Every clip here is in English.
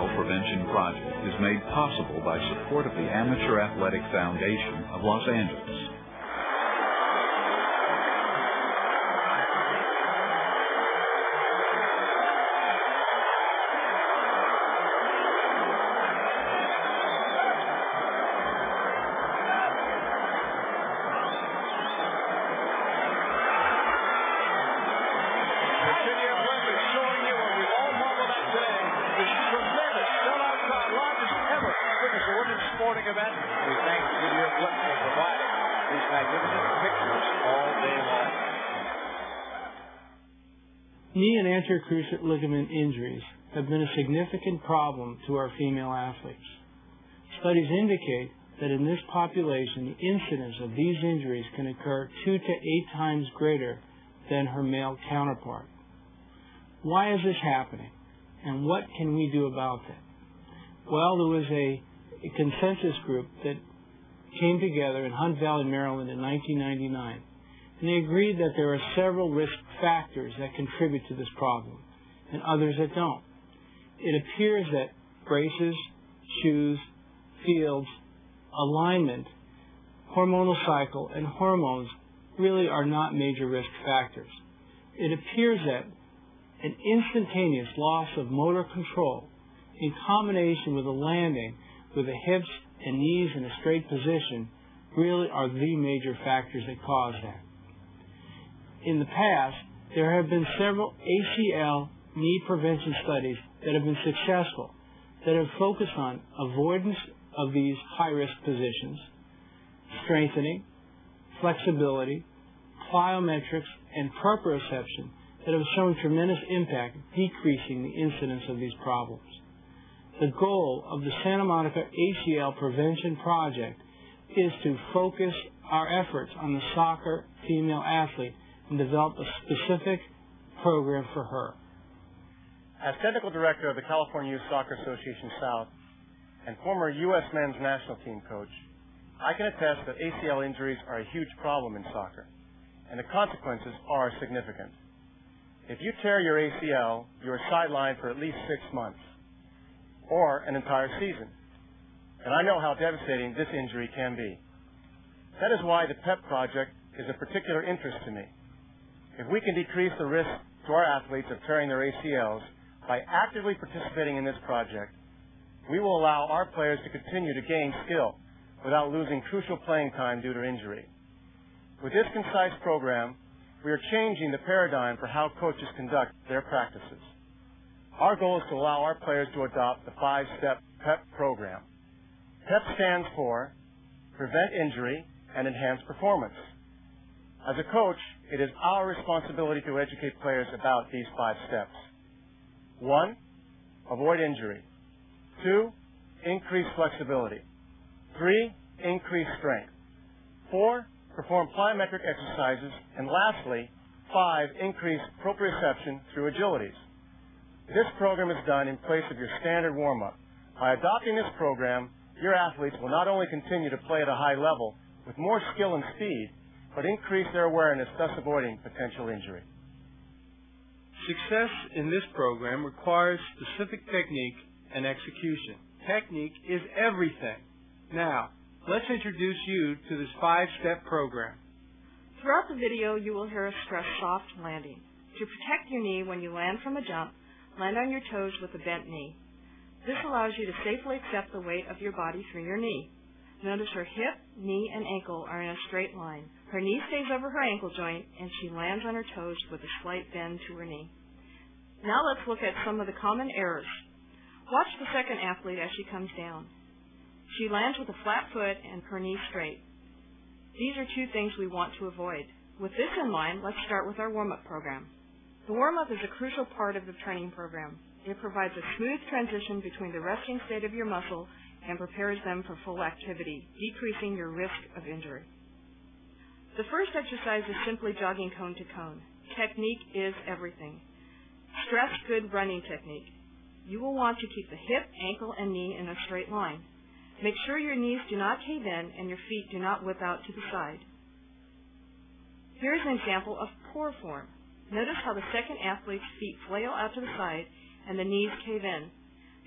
ACL Prevention Project is made possible by support of the Amateur Athletic Foundation of Los Angeles. Sporting event. We thank Goodyear Flip for providing these magnificent pictures all day long. Knee and anterior cruciate ligament injuries have been a significant problem to our female athletes. Studies indicate that in this population, the incidence of these injuries can occur 2 to 8 times greater than her male counterpart. Why is this happening, and what can we do about it? Well, there was a consensus group that came together in Hunt Valley, Maryland in 1999, and they agreed that there are several risk factors that contribute to this problem and others that don't. It appears that braces, shoes, fields, alignment, hormonal cycle, and hormones really are not major risk factors. It appears that an instantaneous loss of motor control in combination with a landing with the hips and knees in a straight position really are the major factors that cause that. In the past, there have been several ACL knee prevention studies that have been successful, that have focused on avoidance of these high-risk positions, strengthening, flexibility, plyometrics, and proprioception that have shown tremendous impact decreasing the incidence of these problems. The goal of the Santa Monica ACL Prevention Project is to focus our efforts on the soccer female athlete and develop a specific program for her. As Technical Director of the California Youth Soccer Association South and former U.S. men's national team coach, I can attest that ACL injuries are a huge problem in soccer, and the consequences are significant. If you tear your ACL, you are sidelined for at least 6 months, or an entire season. And I know how devastating this injury can be. That is why the PEP project is of particular interest to me. If we can decrease the risk to our athletes of tearing their ACLs by actively participating in this project, we will allow our players to continue to gain skill without losing crucial playing time due to injury. With this concise program, we are changing the paradigm for how coaches conduct their practices. Our goal is to allow our players to adopt the 5-step PEP program. PEP stands for Prevent Injury and Enhance Performance. As a coach, it is our responsibility to educate players about these 5 steps. 1, avoid injury. 2, increase flexibility. 3, increase strength. 4, perform plyometric exercises. And lastly, 5, increase proprioception through agilities. This program is done in place of your standard warm-up. By adopting this program, your athletes will not only continue to play at a high level with more skill and speed, but increase their awareness, thus avoiding potential injury. Success in this program requires specific technique and execution. Technique is everything. Now, let's introduce you to this 5-step program. Throughout the video, you will hear us stress soft landing. To protect your knee when you land from a jump, land on your toes with a bent knee. This allows you to safely accept the weight of your body through your knee. Notice her hip, knee, and ankle are in a straight line. Her knee stays over her ankle joint, and she lands on her toes with a slight bend to her knee. Now let's look at some of the common errors. Watch the second athlete as she comes down. She lands with a flat foot and her knee straight. These are 2 things we want to avoid. With this in mind, let's start with our warm-up program. The warm-up is a crucial part of the training program. It provides a smooth transition between the resting state of your muscle and prepares them for full activity, decreasing your risk of injury. The first exercise is simply jogging cone to cone. Technique is everything. Stress good running technique. You will want to keep the hip, ankle, and knee in a straight line. Make sure your knees do not cave in and your feet do not whip out to the side. Here is an example of poor form. Notice how the second athlete's feet flail out to the side and the knees cave in.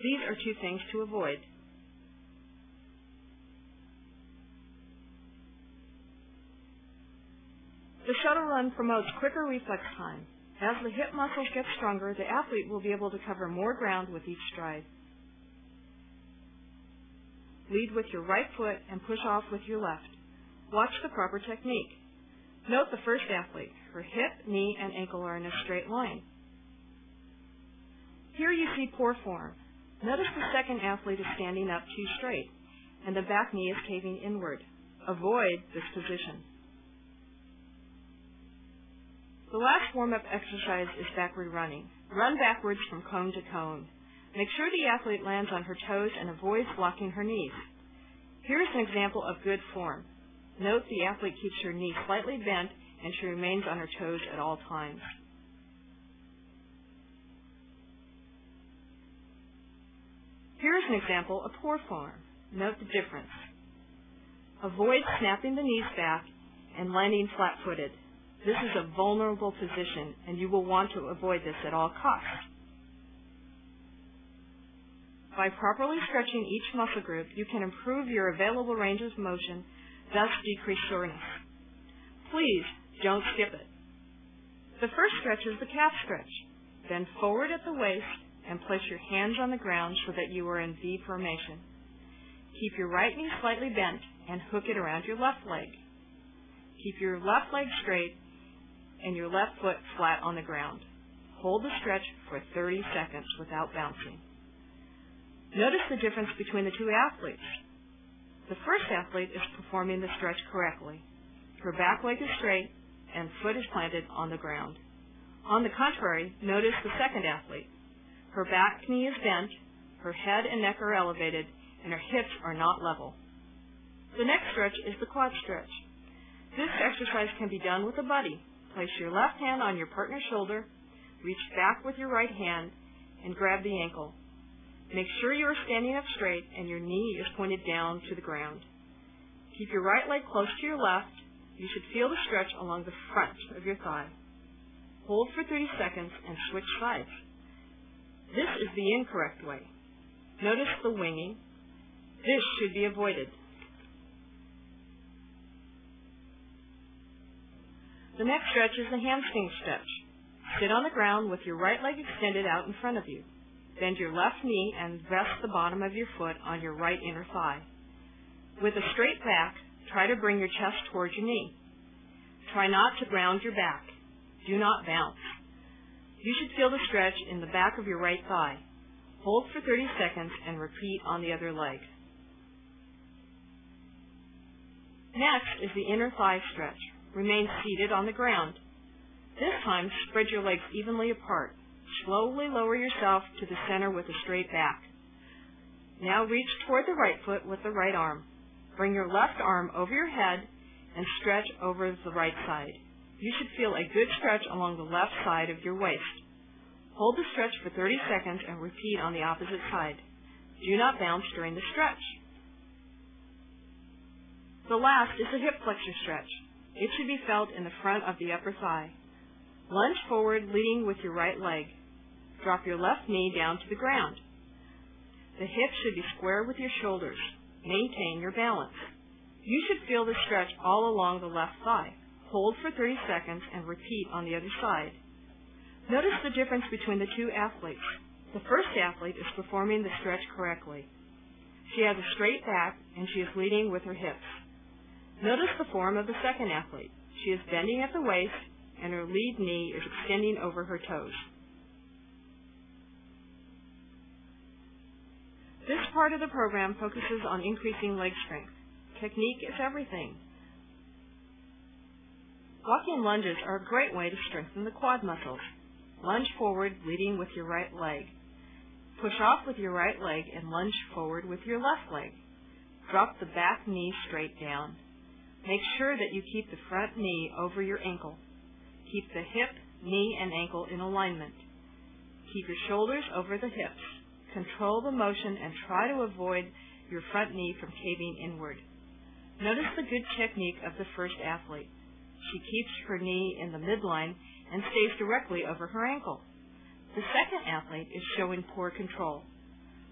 These are two things to avoid. The shuttle run promotes quicker reflex time. As the hip muscles get stronger, the athlete will be able to cover more ground with each stride. Lead with your right foot and push off with your left. Watch the proper technique. Note the first athlete. Her hip, knee, and ankle are in a straight line. Here you see poor form. Notice the second athlete is standing up too straight, and the back knee is caving inward. Avoid this position. The last warm-up exercise is backward running. Run backwards from cone to cone. Make sure the athlete lands on her toes and avoids blocking her knees. Here's an example of good form. Note the athlete keeps her knee slightly bent and she remains on her toes at all times. Here's an example of poor form. Note the difference. Avoid snapping the knees back and landing flat-footed. This is a vulnerable position, and you will want to avoid this at all costs. By properly stretching each muscle group, you can improve your available range of motion, thus decrease soreness. Please don't skip it. The first stretch is the calf stretch. Bend forward at the waist and place your hands on the ground so that you are in V formation. Keep your right knee slightly bent and hook it around your left leg. Keep your left leg straight and your left foot flat on the ground. Hold the stretch for 30 seconds without bouncing. Notice the difference between the two athletes. The first athlete is performing the stretch correctly. Her back leg is straight and foot is planted on the ground. On the contrary, notice the second athlete. Her back knee is bent, her head and neck are elevated, and her hips are not level. The next stretch is the quad stretch. This exercise can be done with a buddy. Place your left hand on your partner's shoulder, reach back with your right hand, and grab the ankle. Make sure you are standing up straight and your knee is pointed down to the ground. Keep your right leg close to your left. You should feel the stretch along the front of your thigh. Hold for 30 seconds and switch sides. This is the incorrect way. Notice the winging. This should be avoided. The next stretch is the hamstring stretch. Sit on the ground with your right leg extended out in front of you. Bend your left knee and rest the bottom of your foot on your right inner thigh. With a straight back, try to bring your chest towards your knee. Try not to ground your back. Do not bounce. You should feel the stretch in the back of your right thigh. Hold for 30 seconds and repeat on the other leg. Next is the inner thigh stretch. Remain seated on the ground. This time, spread your legs evenly apart. Slowly lower yourself to the center with a straight back. Now reach toward the right foot with the right arm. Bring your left arm over your head and stretch over the right side. You should feel a good stretch along the left side of your waist. Hold the stretch for 30 seconds and repeat on the opposite side. Do not bounce during the stretch. The last is the hip flexor stretch. It should be felt in the front of the upper thigh. Lunge forward, leading with your right leg. Drop your left knee down to the ground. The hips should be square with your shoulders. Maintain your balance. You should feel the stretch all along the left thigh. Hold for 30 seconds and repeat on the other side. Notice the difference between the two athletes. The first athlete is performing the stretch correctly. She has a straight back and she is leading with her hips. Notice the form of the second athlete. She is bending at the waist and her lead knee is extending over her toes. This part of the program focuses on increasing leg strength. Technique is everything. Walking lunges are a great way to strengthen the quad muscles. Lunge forward, leading with your right leg. Push off with your right leg and lunge forward with your left leg. Drop the back knee straight down. Make sure that you keep the front knee over your ankle. Keep the hip, knee, and ankle in alignment. Keep your shoulders over the hips. Control the motion and try to avoid your front knee from caving inward. Notice the good technique of the first athlete. She keeps her knee in the midline and stays directly over her ankle. The second athlete is showing poor control.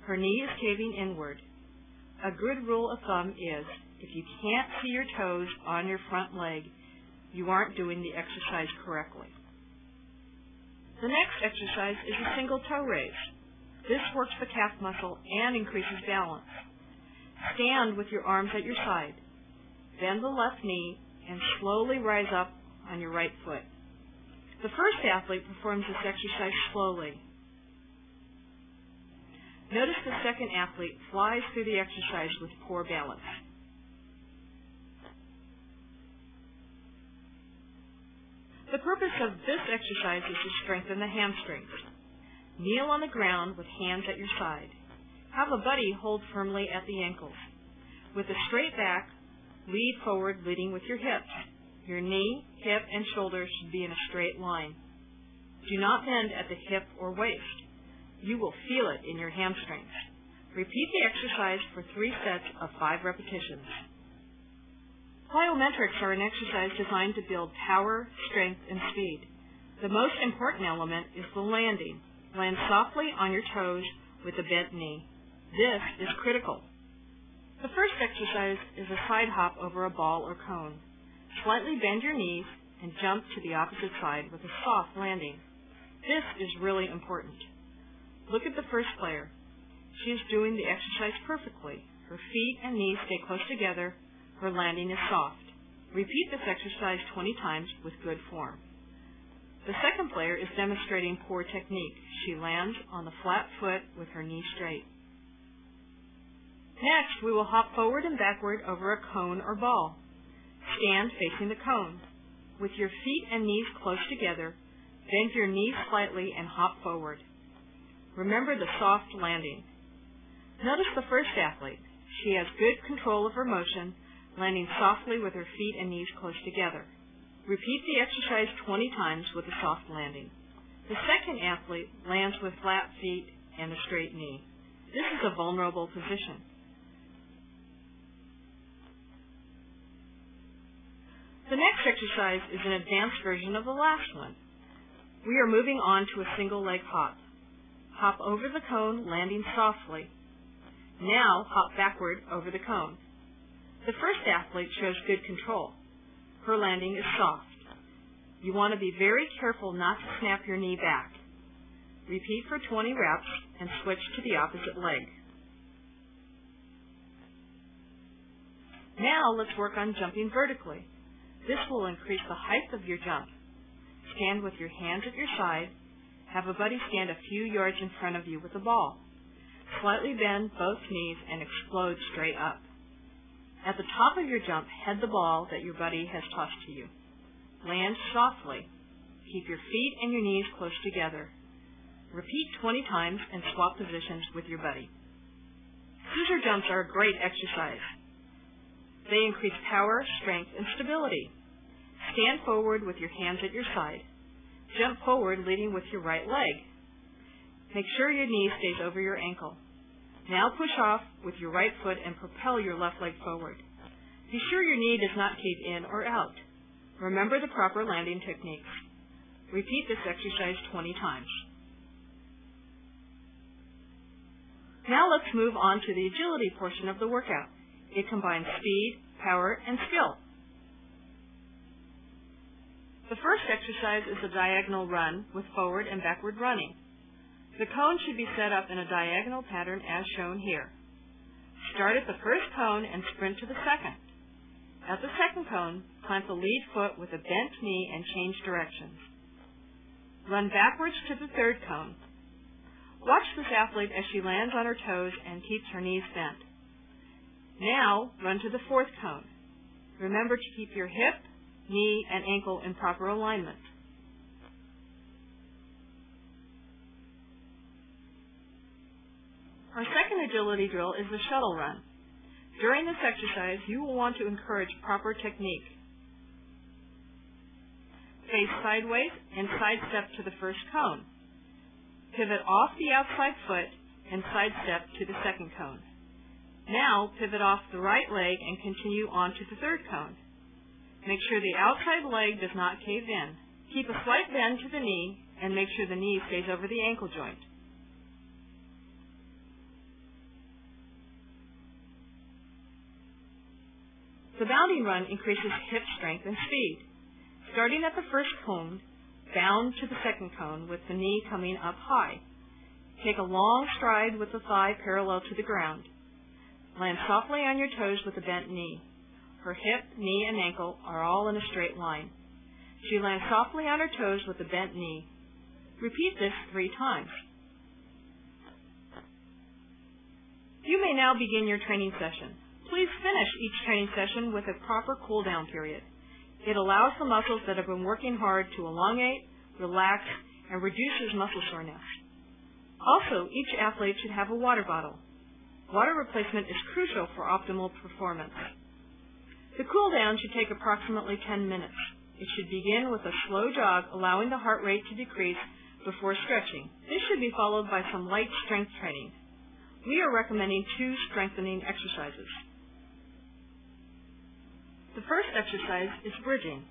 Her knee is caving inward. A good rule of thumb is, if you can't see your toes on your front leg, you aren't doing the exercise correctly. The next exercise is a single toe raise. This works the calf muscle and increases balance. Stand with your arms at your side. Bend the left knee and slowly rise up on your right foot. The first athlete performs this exercise slowly. Notice the second athlete flies through the exercise with poor balance. The purpose of this exercise is to strengthen the hamstrings. Kneel on the ground with hands at your side. Have a buddy hold firmly at the ankles. With a straight back, lead forward, leading with your hips. Your knee, hip, and shoulder should be in a straight line. Do not bend at the hip or waist. You will feel it in your hamstrings. Repeat the exercise for 3 sets of 5 repetitions. Plyometrics are an exercise designed to build power, strength, and speed. The most important element is the landing. Land softly on your toes with a bent knee. This is critical. The first exercise is a side hop over a ball or cone. Slightly bend your knees and jump to the opposite side with a soft landing. This is really important. Look at the first player. She is doing the exercise perfectly. Her feet and knees stay close together. Her landing is soft. Repeat this exercise 20 times with good form. The second player is demonstrating poor technique. She lands on the flat foot with her knee straight. Next, we will hop forward and backward over a cone or ball. Stand facing the cone. With your feet and knees close together, bend your knees slightly and hop forward. Remember the soft landing. Notice the first athlete. She has good control of her motion, landing softly with her feet and knees close together. Repeat the exercise 20 times with a soft landing. The second athlete lands with flat feet and a straight knee. This is a vulnerable position. The next exercise is an advanced version of the last one. We are moving on to a single leg hop. Hop over the cone, landing softly. Now hop backward over the cone. The first athlete shows good control. Her landing is soft. You want to be very careful not to snap your knee back. Repeat for 20 reps and switch to the opposite leg. Now let's work on jumping vertically. This will increase the height of your jump. Stand with your hands at your side. Have a buddy stand a few yards in front of you with a ball. Slightly bend both knees and explode straight up. At the top of your jump, head the ball that your buddy has tossed to you. Land softly. Keep your feet and your knees close together. Repeat 20 times and swap positions with your buddy. Scissor jumps are a great exercise. They increase power, strength, and stability. Stand forward with your hands at your side. Jump forward leading with your right leg. Make sure your knee stays over your ankle. Now push off with your right foot and propel your left leg forward. Be sure your knee does not cave in or out. Remember the proper landing techniques. Repeat this exercise 20 times. Now let's move on to the agility portion of the workout. It combines speed, power, and skill. The first exercise is a diagonal run with forward and backward running. The cone should be set up in a diagonal pattern as shown here. Start at the first cone and sprint to the second. At the second cone, plant the lead foot with a bent knee and change directions. Run backwards to the third cone. Watch this athlete as she lands on her toes and keeps her knees bent. Now, run to the fourth cone. Remember to keep your hip, knee, and ankle in proper alignment. Our second agility drill is the shuttle run. During this exercise, you will want to encourage proper technique. Face sideways and sidestep to the first cone. Pivot off the outside foot and sidestep to the second cone. Now, pivot off the right leg and continue on to the third cone. Make sure the outside leg does not cave in. Keep a slight bend to the knee and make sure the knee stays over the ankle joint. The bounding run increases hip strength and speed. Starting at the first cone, bound to the second cone with the knee coming up high. Take a long stride with the thigh parallel to the ground. Land softly on your toes with a bent knee. Her hip, knee, and ankle are all in a straight line. She lands softly on her toes with a bent knee. Repeat this 3 times. You may now begin your training session. Please finish each training session with a proper cool-down period. It allows the muscles that have been working hard to elongate, relax, and reduces muscle soreness. Also, each athlete should have a water bottle. Water replacement is crucial for optimal performance. The cool-down should take approximately 10 minutes. It should begin with a slow jog, allowing the heart rate to decrease before stretching. This should be followed by some light strength training. We are recommending 2 strengthening exercises. The first exercise is bridging.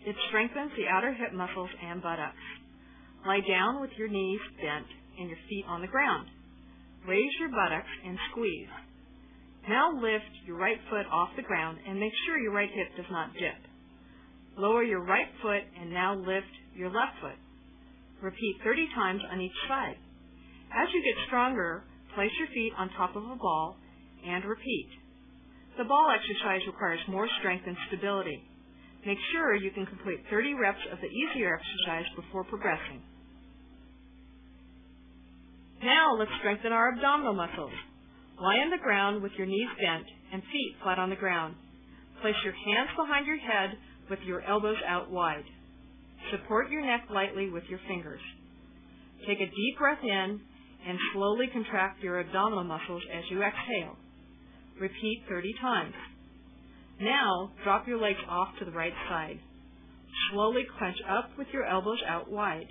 It strengthens the outer hip muscles and buttocks. Lie down with your knees bent and your feet on the ground. Raise your buttocks and squeeze. Now lift your right foot off the ground and make sure your right hip does not dip. Lower your right foot and now lift your left foot. Repeat 30 times on each side. As you get stronger, place your feet on top of a ball and repeat. The ball exercise requires more strength and stability. Make sure you can complete 30 reps of the easier exercise before progressing. Now let's strengthen our abdominal muscles. Lie on the ground with your knees bent and feet flat on the ground. Place your hands behind your head with your elbows out wide. Support your neck lightly with your fingers. Take a deep breath in and slowly contract your abdominal muscles as you exhale. Repeat 30 times. Now, drop your legs off to the right side. Slowly clench up with your elbows out wide.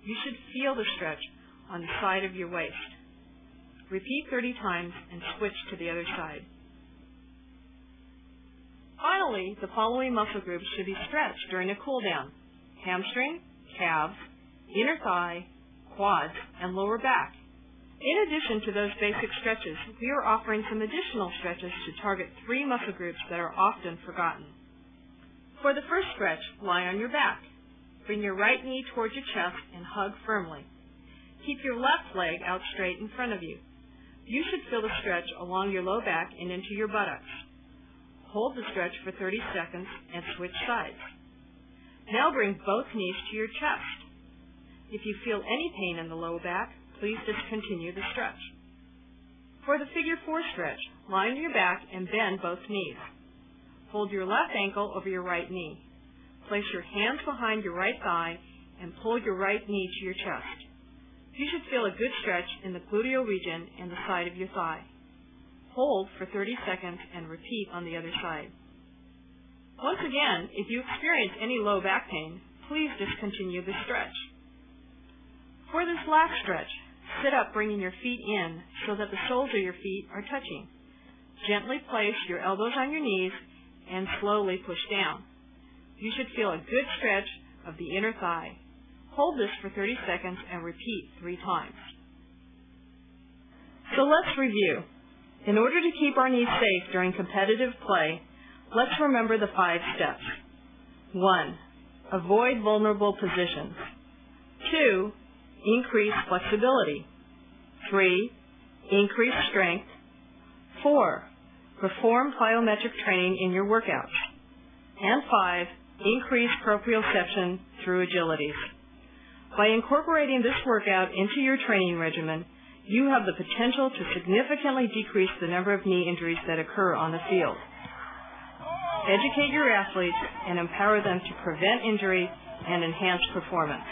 You should feel the stretch on the side of your waist. Repeat 30 times and switch to the other side. Finally, the following muscle groups should be stretched during a cool-down: hamstring, calves, inner thigh, quads, and lower back. In addition to those basic stretches, we are offering some additional stretches to target 3 muscle groups that are often forgotten. For the first stretch, lie on your back. Bring your right knee towards your chest and hug firmly. Keep your left leg out straight in front of you. You should feel the stretch along your low back and into your buttocks. Hold the stretch for 30 seconds and switch sides. Now bring both knees to your chest. If you feel any pain in the low back, please discontinue the stretch. For the figure 4 stretch, lie on your back and bend both knees. Hold your left ankle over your right knee. Place your hands behind your right thigh and pull your right knee to your chest. You should feel a good stretch in the gluteal region and the side of your thigh. Hold for 30 seconds and repeat on the other side. Once again, if you experience any low back pain, please discontinue the stretch. For this last stretch, sit up bringing your feet in so that the soles of your feet are touching. Gently place your elbows on your knees and slowly push down. You should feel a good stretch of the inner thigh. Hold this for 30 seconds and repeat 3 times. So let's review. In order to keep our knees safe during competitive play, let's remember the 5 steps. 1. Avoid vulnerable positions. 2. Increase flexibility. 3. Increase strength. 4. Perform plyometric training in your workouts. And 5. Increase proprioception through agilities. By incorporating this workout into your training regimen, you have the potential to significantly decrease the number of knee injuries that occur on the field. Educate your athletes and empower them to prevent injury and enhance performance.